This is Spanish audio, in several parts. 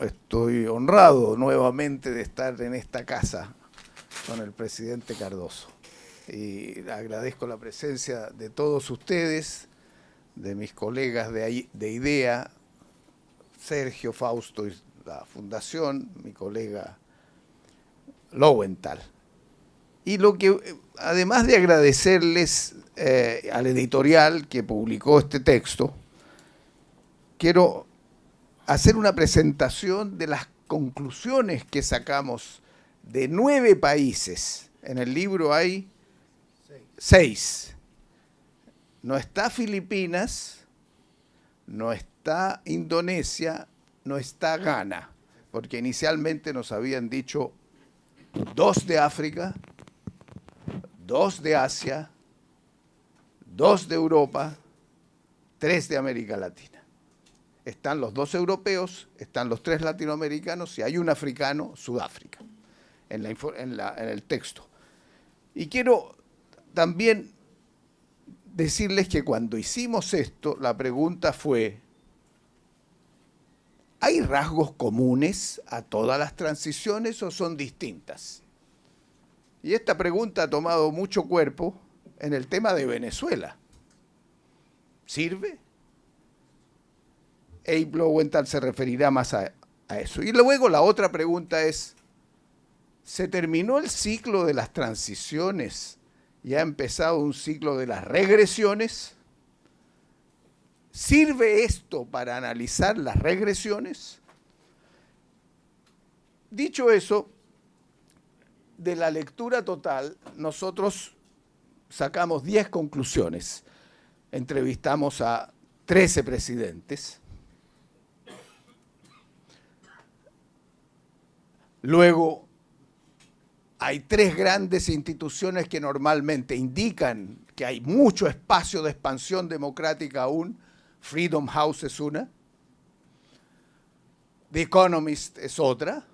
estoy honrado nuevamente de estar en esta casa con el presidente Cardoso. Y agradezco la presencia de todos ustedes, de mis colegas de IDEA, Sergio, Fausto y la Fundación, mi colega Lowenthal. Y lo que, además de agradecerles al editorial que publicó este texto, quiero hacer una presentación de las conclusiones que sacamos de 9 países. En el libro hay 6. No está Filipinas, no está Indonesia, no está Ghana, porque inicialmente nos habían dicho 2 de África, 2 de Asia, 2 de Europa, 3 de América Latina. Están los 2 europeos, están los 3 latinoamericanos y hay un africano, Sudáfrica, en el texto. Y quiero también decirles que cuando hicimos esto, la pregunta fue, ¿hay rasgos comunes a todas las transiciones o son distintas? Y esta pregunta ha tomado mucho cuerpo en el tema de Venezuela. ¿Sirve? Abe Lowenthal se referirá más a eso. Y luego la otra pregunta es, ¿se terminó el ciclo de las transiciones y ha empezado un ciclo de las regresiones? ¿Sirve esto para analizar las regresiones? Dicho eso, de la lectura total, nosotros sacamos 10 conclusiones. Entrevistamos a 13 presidentes. Luego, hay 3 grandes instituciones que normalmente indican que hay mucho espacio de expansión democrática aún. Freedom House es una. The Economist es otra.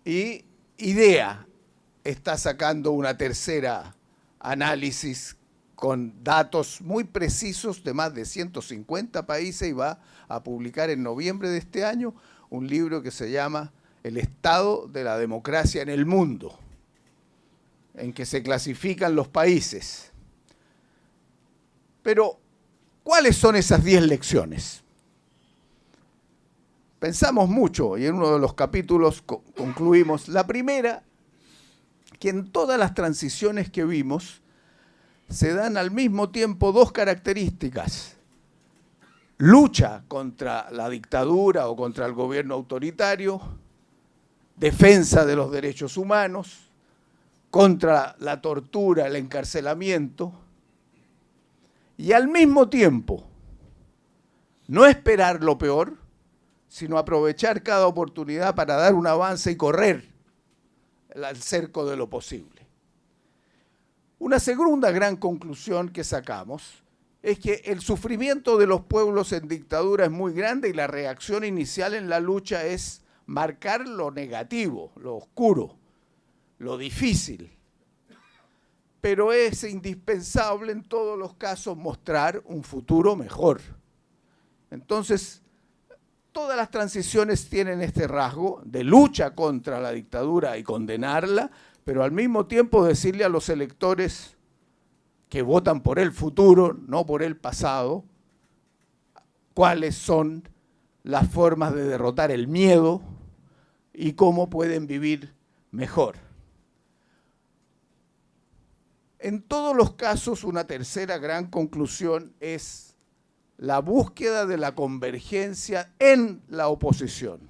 Y IDEA está sacando una tercera análisis con datos muy precisos de más de 150 países y va a publicar en noviembre de este año un libro que se llama El estado de la democracia en el mundo, en que se clasifican los países. Pero, ¿cuáles son esas 10 lecciones? Pensamos mucho y en uno de los capítulos concluimos. La primera, que en todas las transiciones que vimos se dan al mismo tiempo 2 características. Lucha contra la dictadura o contra el gobierno autoritario, defensa de los derechos humanos, contra la tortura, el encarcelamiento, y al mismo tiempo no esperar lo peor, sino aprovechar cada oportunidad para dar un avance y correr al cerco de lo posible. Una segunda gran conclusión que sacamos es que el sufrimiento de los pueblos en dictadura es muy grande y la reacción inicial en la lucha es marcar lo negativo, lo oscuro, lo difícil. Pero es indispensable en todos los casos mostrar un futuro mejor. Entonces, todas las transiciones tienen este rasgo de lucha contra la dictadura y condenarla, pero al mismo tiempo decirle a los electores que votan por el futuro, no por el pasado, cuáles son las formas de derrotar el miedo y cómo pueden vivir mejor. En todos los casos, una tercera gran conclusión es la búsqueda de la convergencia en la oposición.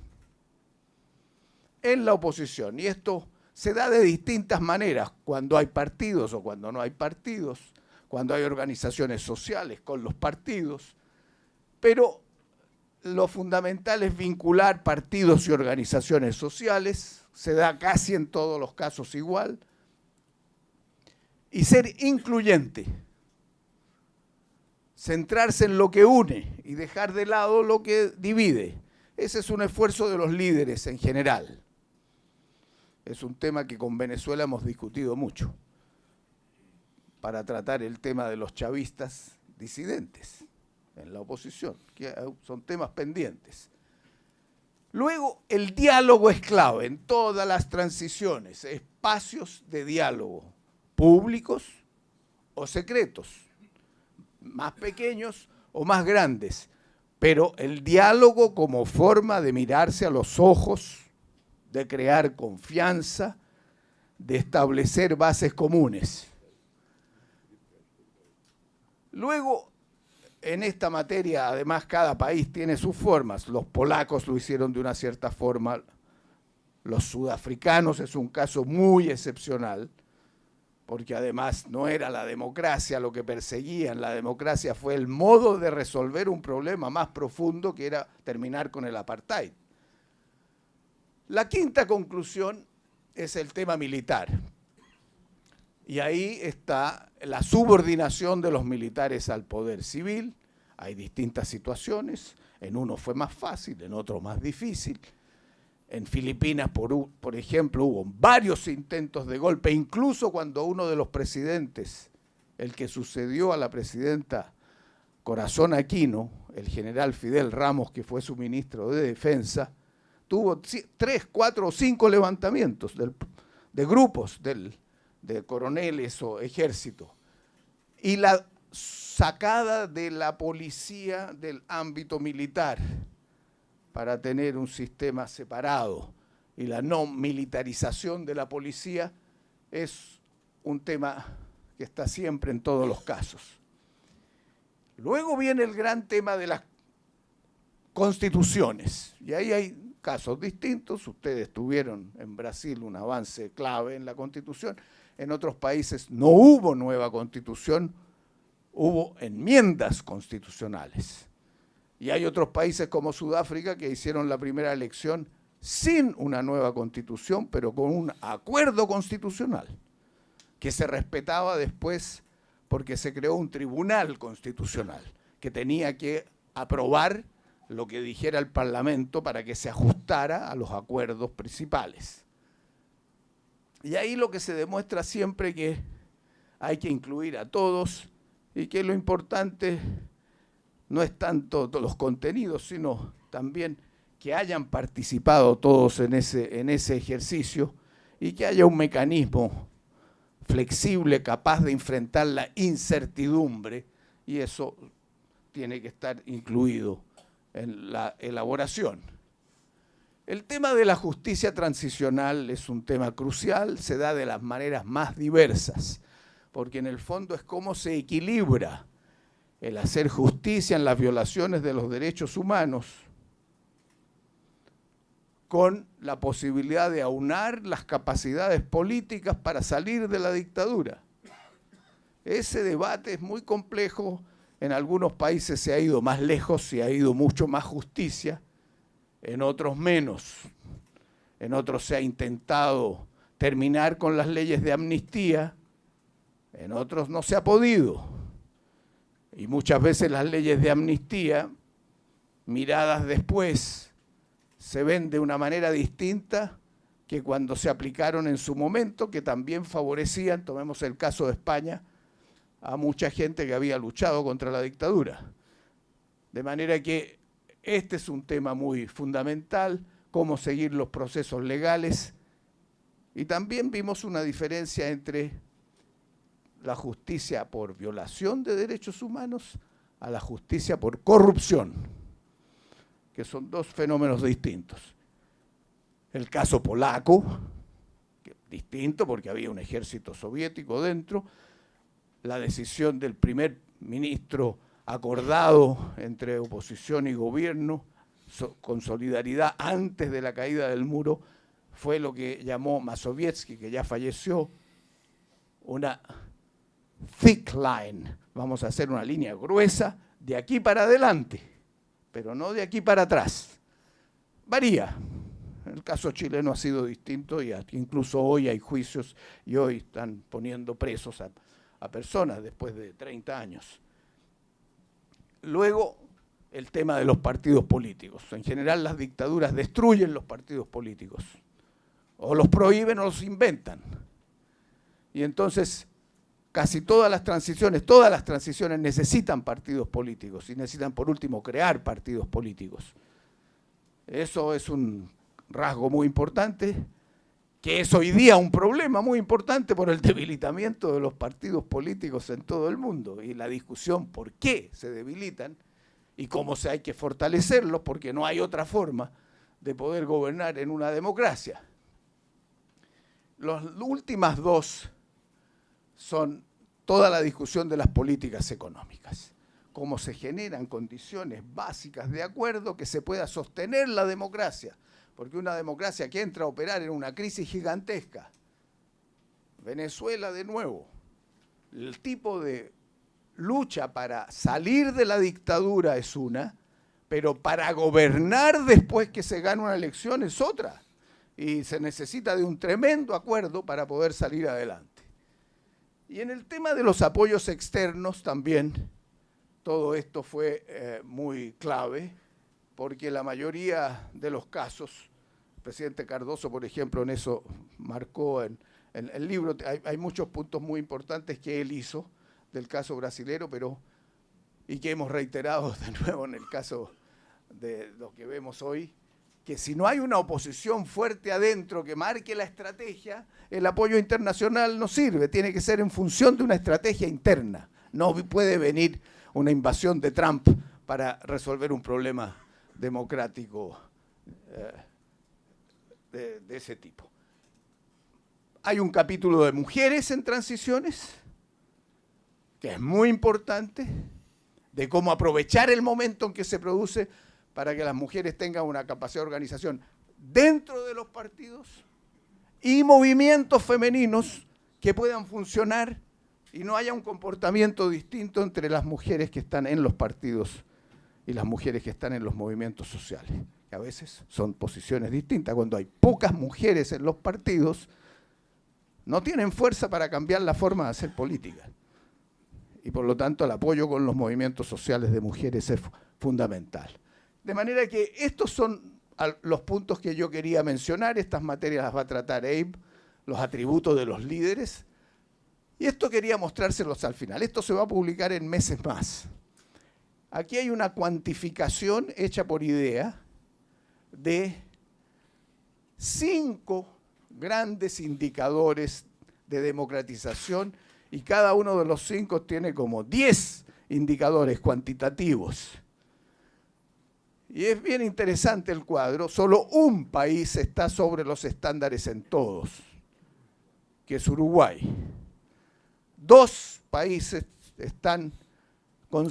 En la oposición. Y esto se da de distintas maneras, cuando hay partidos o cuando no hay partidos, cuando hay organizaciones sociales con los partidos, pero lo fundamental es vincular partidos y organizaciones sociales, se da casi en todos los casos igual, y ser incluyente, centrarse en lo que une y dejar de lado lo que divide. Ese es un esfuerzo de los líderes en general. Es un tema que con Venezuela hemos discutido mucho para tratar el tema de los chavistas disidentes en la oposición, que son temas pendientes. Luego, el diálogo es clave en todas las transiciones, espacios de diálogo, públicos o secretos, más pequeños o más grandes, pero el diálogo como forma de mirarse a los ojos, de crear confianza, de establecer bases comunes. Luego, en esta materia, además, cada país tiene sus formas. Los polacos lo hicieron de una cierta forma, los sudafricanos es un caso muy excepcional, porque además no era la democracia lo que perseguían, la democracia fue el modo de resolver un problema más profundo que era terminar con el apartheid. La quinta conclusión es el tema militar. Y ahí está la subordinación de los militares al poder civil. Hay distintas situaciones, en uno fue más fácil, en otro más difícil. En Filipinas, por ejemplo, hubo varios intentos de golpe, incluso cuando uno de los presidentes, el que sucedió a la presidenta Corazón Aquino, el general Fidel Ramos, que fue su ministro de Defensa, tuvo 3, 4 o 5 levantamientos de grupos de coroneles o ejército. Y la sacada de la policía del ámbito militar para tener un sistema separado y la no militarización de la policía es un tema que está siempre en todos los casos. Luego viene el gran tema de las constituciones, y ahí hay casos distintos. Ustedes tuvieron en Brasil un avance clave en la Constitución, en otros países no hubo nueva Constitución, hubo enmiendas constitucionales. Y hay otros países como Sudáfrica que hicieron la primera elección sin una nueva Constitución, pero con un acuerdo constitucional, que se respetaba después porque se creó un tribunal constitucional que tenía que aprobar lo que dijera el Parlamento para que se ajustara a los acuerdos principales. Y ahí lo que se demuestra siempre que hay que incluir a todos y que lo importante no es tanto los contenidos, sino también que hayan participado todos en ese ejercicio y que haya un mecanismo flexible, capaz de enfrentar la incertidumbre, y eso tiene que estar incluido en la elaboración. El tema de la justicia transicional es un tema crucial, se da de las maneras más diversas, porque en el fondo es cómo se equilibra el hacer justicia en las violaciones de los derechos humanos con la posibilidad de aunar las capacidades políticas para salir de la dictadura. Ese debate es muy complejo, en algunos países se ha ido más lejos, se ha ido mucho más justicia, en otros menos, en otros se ha intentado terminar con las leyes de amnistía, en otros no se ha podido. Y muchas veces las leyes de amnistía, miradas después, se ven de una manera distinta que cuando se aplicaron en su momento, que también favorecían, tomemos el caso de España, a mucha gente que había luchado contra la dictadura. De manera que este es un tema muy fundamental, cómo seguir los procesos legales. Y también vimos una diferencia entre la justicia por violación de derechos humanos a la justicia por corrupción, que son dos fenómenos distintos. El caso polaco, distinto porque había un ejército soviético dentro, la decisión del primer ministro acordado entre oposición y gobierno, con solidaridad antes de la caída del muro, fue lo que llamó Mazowiecki, que ya falleció, una thick line. Vamos a hacer una línea gruesa de aquí para adelante, pero no de aquí para atrás. Varía. El caso chileno ha sido distinto y incluso hoy hay juicios y hoy están poniendo presos a personas después de 30 años. Luego, el tema de los partidos políticos. En general, las dictaduras destruyen los partidos políticos. O los prohíben o los inventan. Y entonces, casi todas las transiciones necesitan partidos políticos y necesitan, por último, crear partidos políticos. Eso es un rasgo muy importante, que es hoy día un problema muy importante por el debilitamiento de los partidos políticos en todo el mundo y la discusión por qué se debilitan y cómo se hay que fortalecerlos, porque no hay otra forma de poder gobernar en una democracia. Las últimas dos son toda la discusión de las políticas económicas, cómo se generan condiciones básicas de acuerdo que se pueda sostener la democracia, porque una democracia que entra a operar en una crisis gigantesca, Venezuela de nuevo, el tipo de lucha para salir de la dictadura es una, pero para gobernar después que se gana una elección es otra, y se necesita de un tremendo acuerdo para poder salir adelante. Y en el tema de los apoyos externos también, todo esto fue muy clave, porque la mayoría de los casos, el presidente Cardoso, por ejemplo, en eso marcó en el libro, hay muchos puntos muy importantes que él hizo del caso brasilero, y que hemos reiterado de nuevo en el caso de lo que vemos hoy, que si no hay una oposición fuerte adentro que marque la estrategia, el apoyo internacional no sirve, tiene que ser en función de una estrategia interna. No puede venir una invasión de Trump para resolver un problema democrático de ese tipo. Hay un capítulo de mujeres en transiciones, que es muy importante, de cómo aprovechar el momento en que se produce para que las mujeres tengan una capacidad de organización dentro de los partidos y movimientos femeninos que puedan funcionar y no haya un comportamiento distinto entre las mujeres que están en los partidos y las mujeres que están en los movimientos sociales, que a veces son posiciones distintas. Cuando hay pocas mujeres en los partidos, no tienen fuerza para cambiar la forma de hacer política. Y por lo tanto el apoyo con los movimientos sociales de mujeres es fundamental. De manera que estos son los puntos que yo quería mencionar, estas materias las va a tratar Abe, los atributos de los líderes, y esto quería mostrárselos al final. Esto se va a publicar en meses más. Aquí hay una cuantificación hecha por IDEA de 5 grandes indicadores de democratización y cada uno de los 5 tiene como 10 indicadores cuantitativos. Y es bien interesante el cuadro, solo un país está sobre los estándares en todos, que es Uruguay. 2 países están con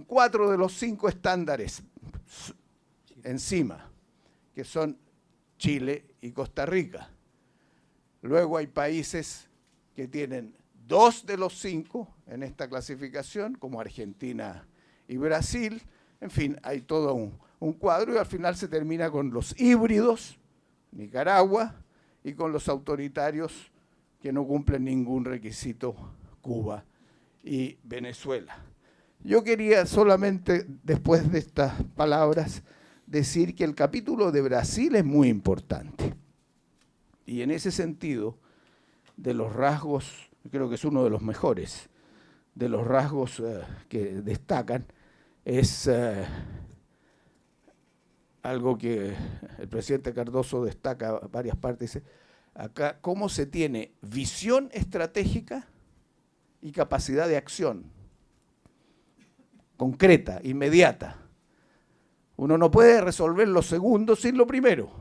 4 de los 5 estándares encima, que son Chile y Costa Rica. Luego hay países que tienen 2 de los 5 en esta clasificación, como Argentina y Brasil. En fin, hay todo un cuadro y al final se termina con los híbridos, Nicaragua, y con los autoritarios que no cumplen ningún requisito, Cuba y Venezuela. Yo quería solamente, después de estas palabras, decir que el capítulo de Brasil es muy importante. Y en ese sentido, de los rasgos, creo que es uno de los mejores, de los rasgos que destacan, es algo que el presidente Cardoso destaca varias partes, dice, acá cómo se tiene visión estratégica y capacidad de acción concreta, inmediata. Uno no puede resolver lo segundo sin lo primero.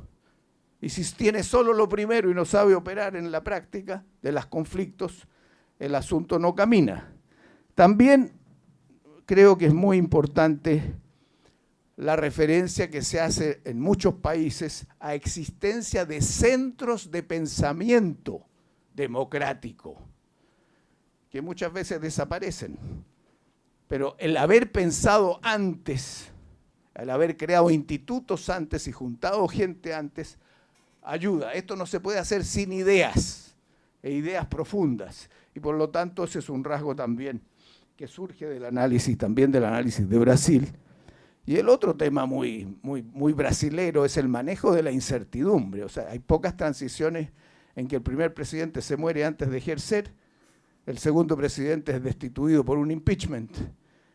Y si tiene solo lo primero y no sabe operar en la práctica de los conflictos, el asunto no camina. También creo que es muy importante la referencia que se hace en muchos países a existencia de centros de pensamiento democrático, que muchas veces desaparecen. Pero el haber pensado antes, el haber creado institutos antes y juntado gente antes, ayuda. Esto no se puede hacer sin ideas, e ideas profundas. Y por lo tanto ese es un rasgo también que surge del análisis, también del análisis de Brasil. Y el otro tema muy brasilero es el manejo de la incertidumbre. O sea, hay pocas transiciones en que el primer presidente se muere antes de ejercer, el segundo presidente es destituido por un impeachment.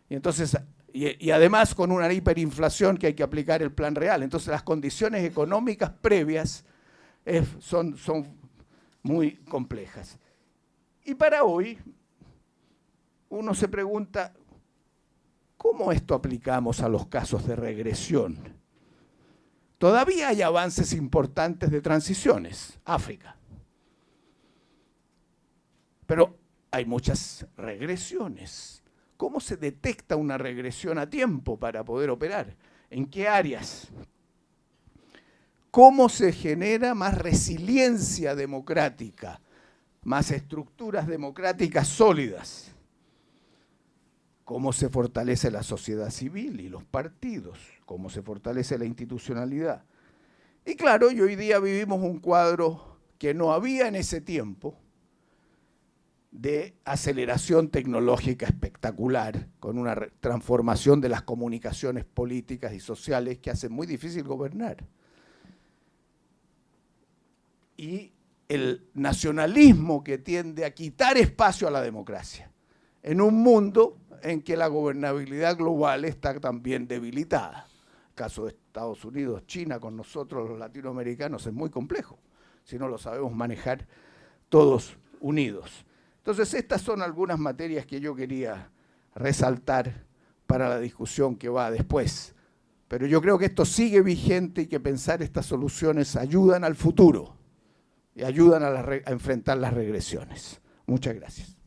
Y entonces Y además con una hiperinflación que hay que aplicar el plan real. Entonces las condiciones económicas previas son muy complejas. Y para hoy, uno se pregunta, ¿cómo esto aplicamos a los casos de regresión? Todavía hay avances importantes de transiciones, África. Pero hay muchas regresiones. ¿Cómo se detecta una regresión a tiempo para poder operar? ¿En qué áreas? ¿Cómo se genera más resiliencia democrática, más estructuras democráticas sólidas? ¿Cómo se fortalece la sociedad civil y los partidos? ¿Cómo se fortalece la institucionalidad? Y claro, y hoy día vivimos un cuadro que no había en ese tiempo, de aceleración tecnológica espectacular, con una transformación de las comunicaciones políticas y sociales que hace muy difícil gobernar. Y el nacionalismo que tiende a quitar espacio a la democracia, en un mundo en que la gobernabilidad global está también debilitada. El caso de Estados Unidos, China, con nosotros los latinoamericanos es muy complejo, si no lo sabemos manejar todos unidos. Entonces, estas son algunas materias que yo quería resaltar para la discusión que va después. Pero yo creo que esto sigue vigente y que pensar estas soluciones ayudan al futuro y ayudan a enfrentar las regresiones. Muchas gracias.